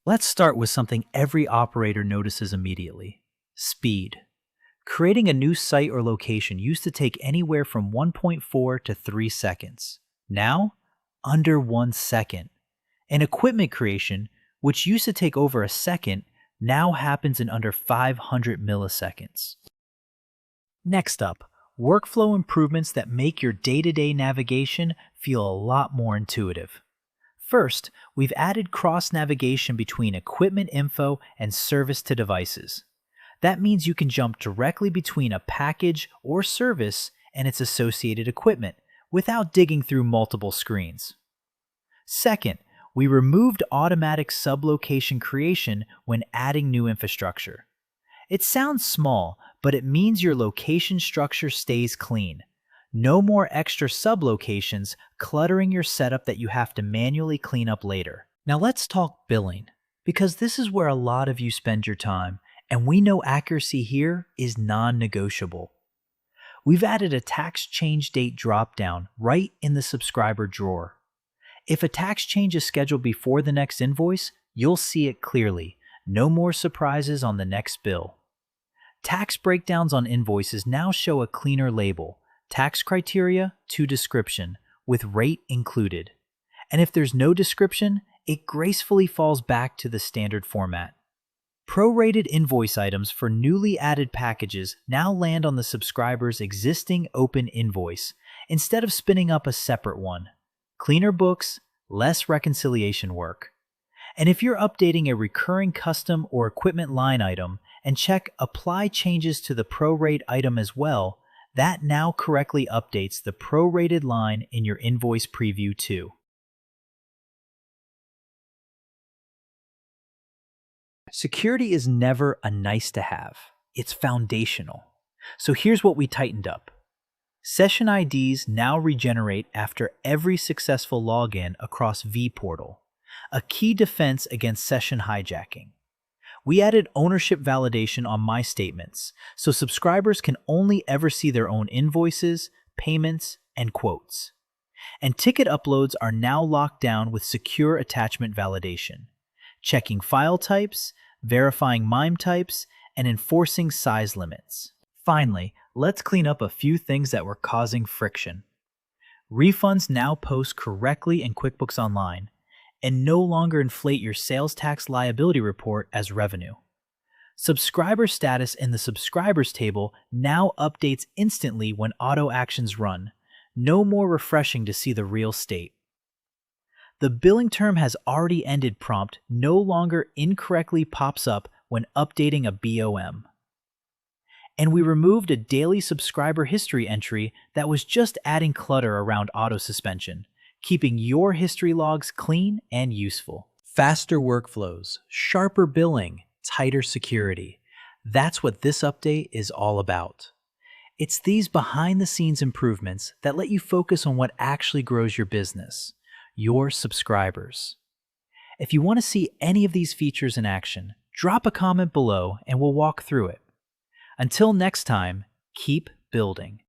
Let's start with something every operator notices immediately: speed. Creating a new site or location used to take anywhere from 1.4 to 3 seconds. Now, under 1 second. And equipment creation, which used to take over a second, now happens in under 500 milliseconds. Next up, workflow improvements that make your day-to-day navigation feel a lot more intuitive. First, we've added cross-navigation between equipment info and service to devices. That means you can jump directly between a package or service and its associated equipment without digging through multiple screens. Second, we removed automatic sublocation creation when adding new infrastructure. It sounds small, but it means your location structure stays clean. No more extra sublocations cluttering your setup that you have to manually clean up later. Now let's talk billing, because this is where a lot of you spend your time, and we know accuracy here is non-negotiable. We've added a tax change date dropdown right in the subscriber drawer. If a tax change is scheduled before the next invoice, you'll see it clearly. No more surprises on the next bill. Tax breakdowns on invoices now show a cleaner label: tax criteria to description, with rate included. And if there's no description, it gracefully falls back to the standard format. Prorated invoice items for newly added packages now land on the subscriber's existing open invoice instead of spinning up a separate one. Cleaner books, less reconciliation work. And if you're updating a recurring custom or equipment line item and check Apply Changes to the prorate item as well, that now correctly updates the prorated line in your invoice preview too. Security is never a nice to have. It's foundational. So here's what we tightened up. Session IDs now regenerate after every successful login across vPortal, a key defense against session hijacking. We added ownership validation on My Statements, so subscribers can only ever see their own invoices, payments, and quotes. And ticket uploads are now locked down with secure attachment validation, checking file types, verifying MIME types, and enforcing size limits. Finally, let's clean up a few things that were causing friction. Refunds now post correctly in QuickBooks Online and no longer inflate your sales tax liability report as revenue. Subscriber status in the subscribers table now updates instantly when auto actions run. No more refreshing to see the real state. The billing term has already ended prompt no longer incorrectly pops up when updating a BOM. And we removed a daily subscriber history entry that was just adding clutter around auto suspension, keeping your history logs clean and useful. Faster workflows, sharper billing, tighter security. That's what this update is all about. It's these behind-the-scenes improvements that let you focus on what actually grows your business: your subscribers. If you want to see any of these features in action, drop a comment below and we'll walk through it. Until next time, keep building.